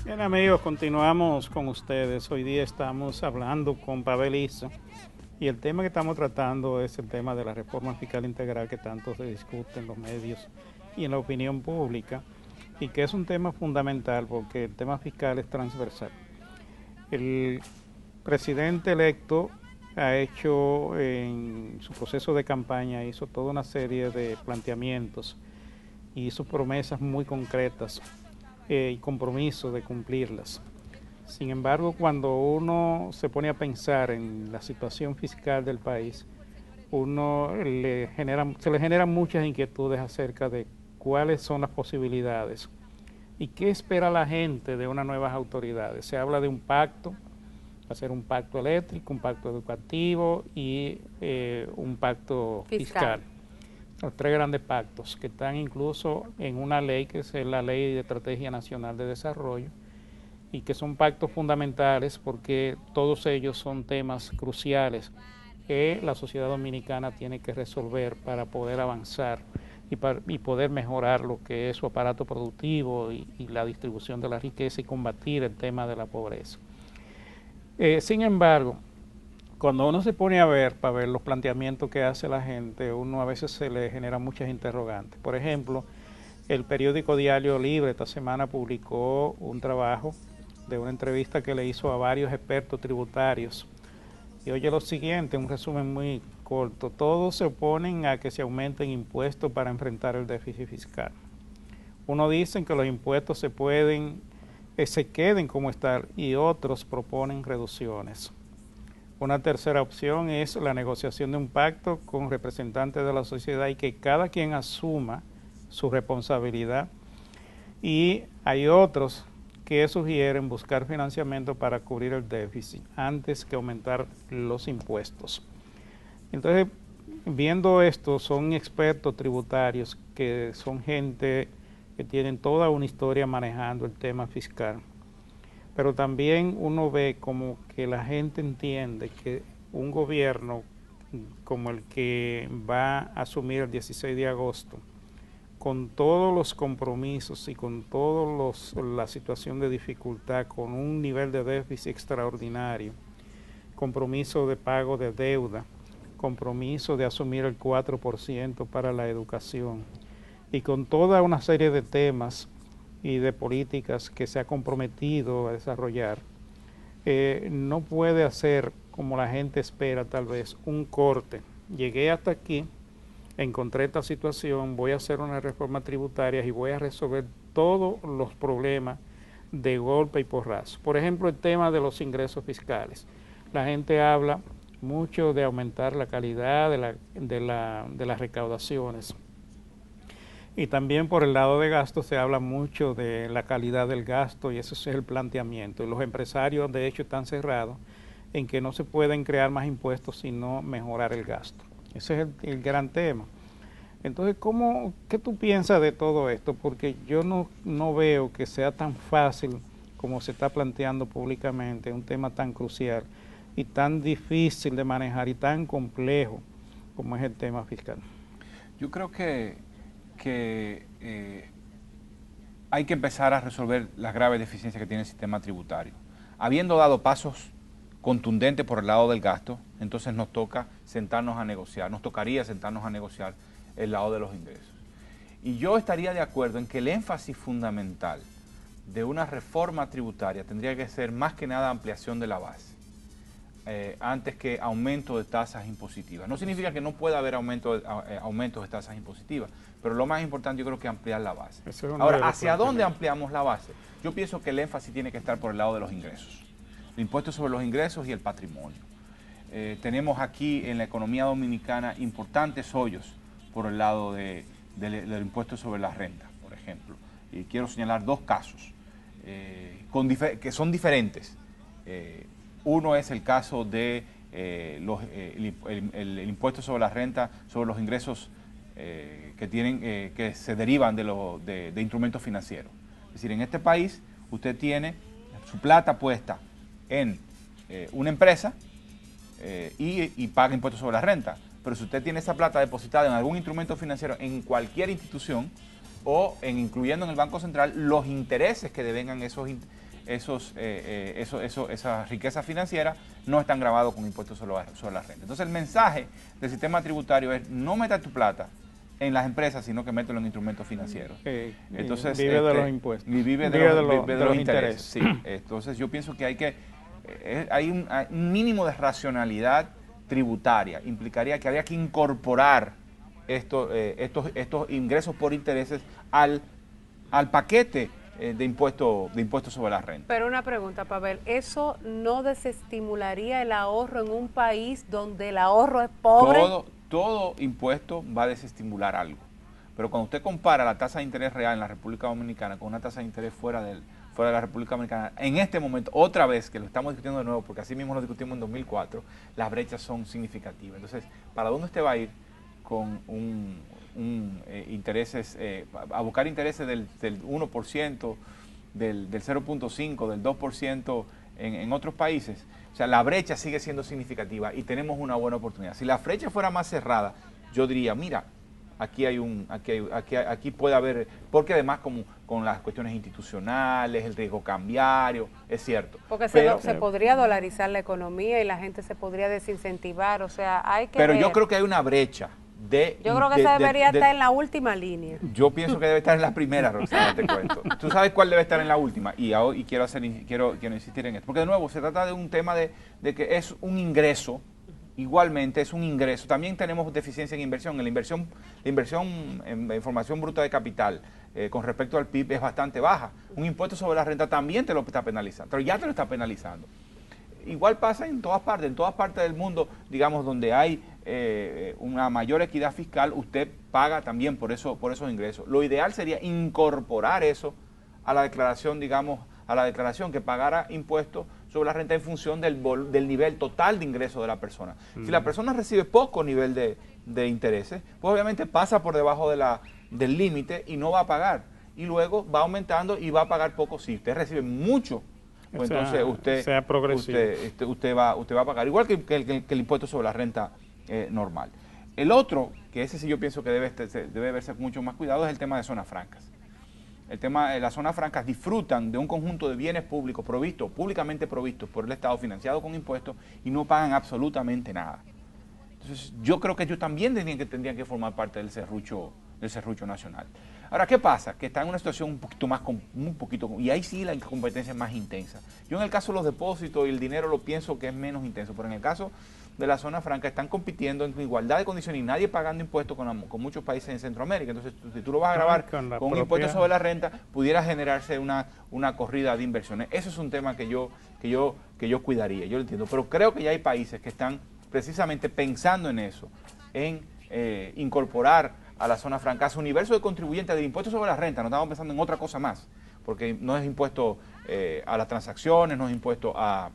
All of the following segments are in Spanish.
Bien amigos, continuamos con ustedes. Hoy día estamos hablando con Pavel Iso y el tema que estamos tratando es el tema de la reforma fiscal integral que tanto se discute en los medios y en la opinión pública y que es un tema fundamental porque el tema fiscal es transversal. El presidente electo ha hecho en su proceso de campaña, hizo toda una serie de planteamientos y hizo promesas muy concretas y compromiso de cumplirlas. Sin embargo, cuando uno se pone a pensar en la situación fiscal del país, se le generan muchas inquietudes acerca de cuáles son las posibilidades y qué espera la gente de unas nuevas autoridades. Se habla de un pacto, hacer un pacto eléctrico, un pacto educativo y un pacto fiscal. Los tres grandes pactos que están incluso en una ley que es la Ley de Estrategia Nacional de Desarrollo y que son pactos fundamentales porque todos ellos son temas cruciales que la sociedad dominicana tiene que resolver para poder avanzar y poder mejorar lo que es su aparato productivo y la distribución de la riqueza y combatir el tema de la pobreza. Sin embargo, cuando uno se pone a ver, para ver los planteamientos que hace la gente, uno a veces se le genera muchas interrogantes. Por ejemplo, el periódico Diario Libre esta semana publicó un trabajo de una entrevista que le hizo a varios expertos tributarios. Y oye lo siguiente, un resumen muy corto. Todos se oponen a que se aumenten impuestos para enfrentar el déficit fiscal. Uno dicen que los impuestos se queden como están y otros proponen reducciones. Una tercera opción es la negociación de un pacto con representantes de la sociedad y que cada quien asuma su responsabilidad. Y hay otros que sugieren buscar financiamiento para cubrir el déficit antes que aumentar los impuestos. Entonces, viendo esto, son expertos tributarios que son gente que tienen toda una historia manejando el tema fiscal. Pero también uno ve como que la gente entiende que un gobierno como el que va a asumir el 16 de agosto, con todos los compromisos y con toda la situación de dificultad, con un nivel de déficit extraordinario, compromiso de pago de deuda, compromiso de asumir el 4% para la educación y con toda una serie de temas y de políticas que se ha comprometido a desarrollar, no puede hacer como la gente espera tal vez un corte. Llegué hasta aquí, encontré esta situación, voy a hacer una reforma tributaria y voy a resolver todos los problemas de golpe y porrazo. Por ejemplo, el tema de los ingresos fiscales. La gente habla mucho de aumentar la calidad de las recaudaciones. Y también por el lado de gasto se habla mucho de la calidad del gasto y ese es el planteamiento. Y los empresarios de hecho están cerrados en que no se pueden crear más impuestos sino mejorar el gasto. Ese es el gran tema. Entonces, ¿qué tú piensas de todo esto? Porque yo no veo que sea tan fácil como se está planteando públicamente, un tema tan crucial y tan difícil de manejar y tan complejo como es el tema fiscal. Yo creo que hay que empezar a resolver las graves deficiencias que tiene el sistema tributario. Habiendo dado pasos contundentes por el lado del gasto, entonces nos toca sentarnos a negociar, nos tocaría sentarnos a negociar el lado de los ingresos. Y yo estaría de acuerdo en que el énfasis fundamental de una reforma tributaria tendría que ser más que nada ampliación de la base, antes que aumento de tasas impositivas. No significa que no pueda haber aumentos de tasas impositivas, pero lo más importante yo creo que ampliar la base. Ahora, ¿hacia dónde ampliamos la base? Yo pienso que el énfasis tiene que estar por el lado de los ingresos, el impuesto sobre los ingresos y el patrimonio. Tenemos aquí en la economía dominicana importantes hoyos por el lado del impuesto sobre la renta, por ejemplo. Y quiero señalar dos casos que son diferentes. Uno es el caso de el impuesto sobre la renta, sobre los ingresos que se derivan de instrumentos financieros. Es decir, en este país usted tiene su plata puesta en una empresa y paga impuestos sobre la renta. Pero si usted tiene esa plata depositada en algún instrumento financiero, en cualquier institución, o incluyendo en el Banco Central, los intereses que devengan esa riqueza financiera no están grabados con impuestos sobre la renta. Entonces el mensaje del sistema tributario es no metas tu plata en las empresas, sino que mételo en instrumentos financieros. Entonces, vive de los impuestos. Y vive de los intereses. Sí. Entonces yo pienso que hay un mínimo de racionalidad tributaria. Implicaría que había que incorporar estos ingresos por intereses al paquete de impuestos sobre la renta. Pero una pregunta, Pavel, ¿eso no desestimularía el ahorro en un país donde el ahorro es pobre? Todo impuesto va a desestimular algo. Pero cuando usted compara la tasa de interés real en la República Dominicana con una tasa de interés fuera de la República Dominicana, en este momento, otra vez, que lo estamos discutiendo de nuevo, porque así mismo lo discutimos en 2004, las brechas son significativas. Entonces, ¿para dónde usted va a ir con intereses, a buscar intereses del 1%, del 0.5%, del 2% en otros países? O sea, la brecha sigue siendo significativa y tenemos una buena oportunidad. Si la brecha fuera más cerrada, yo diría, mira, aquí puede haber, porque además con las cuestiones institucionales, el riesgo cambiario, es cierto. Porque se podría dolarizar la economía y la gente se podría desincentivar, o sea, hay que Pero ver. yo creo que hay una brecha. Yo creo que esa debería estar en la última línea. Yo pienso que debe estar en la primera, Roxana, te cuento. ¿Tú sabes cuál debe estar en la última? Y quiero insistir en esto. Porque de nuevo, se trata de un tema de que es un ingreso, igualmente es un ingreso. También tenemos deficiencia en inversión. La inversión en formación bruta de capital con respecto al PIB es bastante baja. Un impuesto sobre la renta también te lo está penalizando, pero ya te lo está penalizando. Igual pasa en todas partes del mundo, digamos, donde hay una mayor equidad fiscal, usted paga también por esos ingresos. Lo ideal sería incorporar eso a la declaración, que pagara impuestos sobre la renta en función del nivel total de ingreso de la persona. Si la persona recibe poco nivel de intereses, pues obviamente pasa por debajo del límite y no va a pagar. Y luego va aumentando y va a pagar poco. Si usted recibe mucho, pues entonces usted va a pagar, igual que el impuesto sobre la renta normal. El otro, que ese sí yo pienso que debe verse con mucho más cuidado, es el tema de zonas francas. El tema de las zonas francas disfrutan de un conjunto de bienes públicos públicamente provistos por el Estado, financiados con impuestos, y no pagan absolutamente nada. Entonces yo creo que ellos también tendrían que formar parte del serrucho nacional. Ahora, ¿qué pasa? Que están en una situación un poquito, y ahí sí la competencia es más intensa. Yo en el caso de los depósitos y el dinero lo pienso que es menos intenso, pero en el caso de la zona franca están compitiendo en igualdad de condiciones y nadie pagando impuestos con muchos países en Centroamérica. Entonces, si tú lo vas a grabar con un impuesto sobre la renta, pudiera generarse una corrida de inversiones. Eso es un tema que yo cuidaría, yo lo entiendo. Pero creo que ya hay países que están precisamente pensando en eso, en incorporar a la zona franca, a su universo de contribuyentes del impuesto sobre la renta. No estamos pensando en otra cosa más, porque no es impuesto a las transacciones, no es impuesto a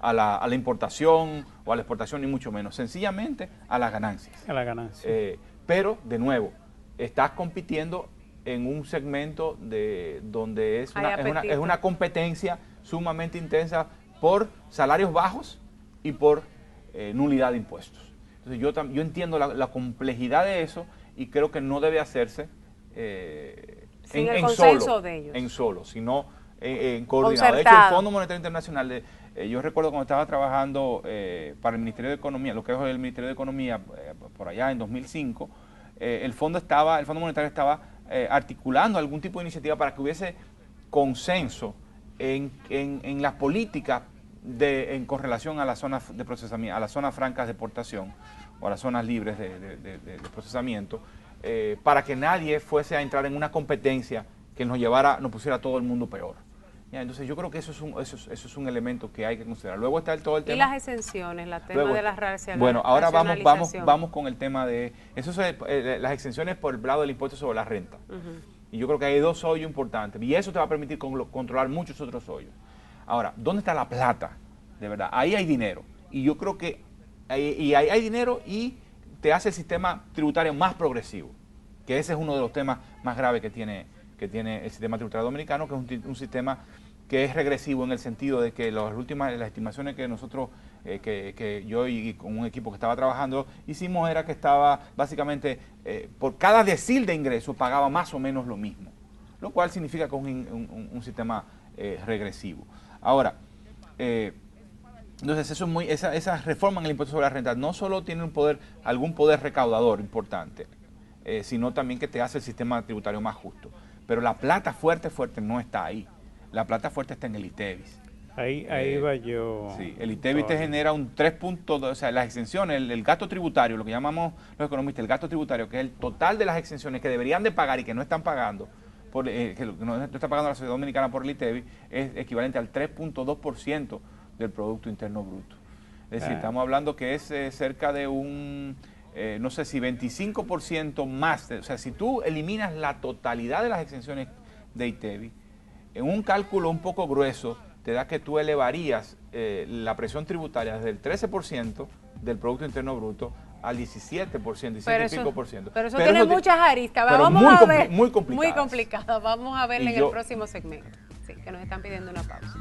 la importación o a la exportación, ni mucho menos, sencillamente a las ganancias. Pero, de nuevo, estás compitiendo en un segmento donde es una competencia sumamente intensa por salarios bajos y por nulidad de impuestos. Entonces yo entiendo la complejidad de eso y creo que no debe hacerse sin el consenso de ellos. En solo, sino en coordinado. De hecho, el Fondo Monetario Internacional, yo recuerdo cuando estaba trabajando para el Ministerio de Economía, lo que es el Ministerio de Economía, por allá en 2005, el Fondo Monetario estaba articulando algún tipo de iniciativa para que hubiese consenso en las políticas con relación a las zonas de procesamiento, a las zonas francas de exportación o a las zonas libres de procesamiento, para que nadie fuese a entrar en una competencia que nos pusiera a todo el mundo peor. ¿Ya? Entonces yo creo que eso es un elemento que hay que considerar. Luego está todo el tema. ¿Y las exenciones, la tema de las racionalizaciones? Bueno, ahora vamos con el tema de las exenciones por el lado del impuesto sobre la renta. Y yo creo que hay dos hoyos importantes y eso te va a permitir controlar muchos otros hoyos. Ahora, ¿dónde está la plata? De verdad, ahí hay dinero. Y yo creo que hay dinero y te hace el sistema tributario más progresivo. Que ese es uno de los temas más graves que tiene el sistema tributario dominicano, que es un sistema que es regresivo en el sentido de que las estimaciones que nosotros, que yo y con un equipo que estaba trabajando hicimos, era que estaba básicamente por cada decil de ingreso pagaba más o menos lo mismo. Lo cual significa que es un sistema regresivo. Ahora, entonces eso es esa reforma en el impuesto sobre la renta no solo tiene algún poder recaudador importante, sino también que te hace el sistema tributario más justo. Pero la plata fuerte no está ahí. La plata fuerte está en el ITEVIS. Ahí va yo. Sí, el ITEVIS te genera un 3.2, o sea, las exenciones, el gasto tributario, lo que llamamos los economistas, el gasto tributario, que es el total de las exenciones que deberían de pagar y que no están pagando, que no está pagando la sociedad dominicana por el ITEVIS, es equivalente al 3.2% del Producto Interno Bruto. Es decir, estamos hablando que es cerca de un, no sé si 25% más. O sea, si tú eliminas la totalidad de las exenciones de ITEVIS, en un cálculo un poco grueso, te da que tú elevarías la presión tributaria desde el 13% del Producto Interno Bruto al 17%, 17 y pico por ciento. Pero eso tiene muchas aristas. Vamos a ver. Muy complicado. Vamos a verla en el próximo segmento. Sí, que nos están pidiendo una pausa.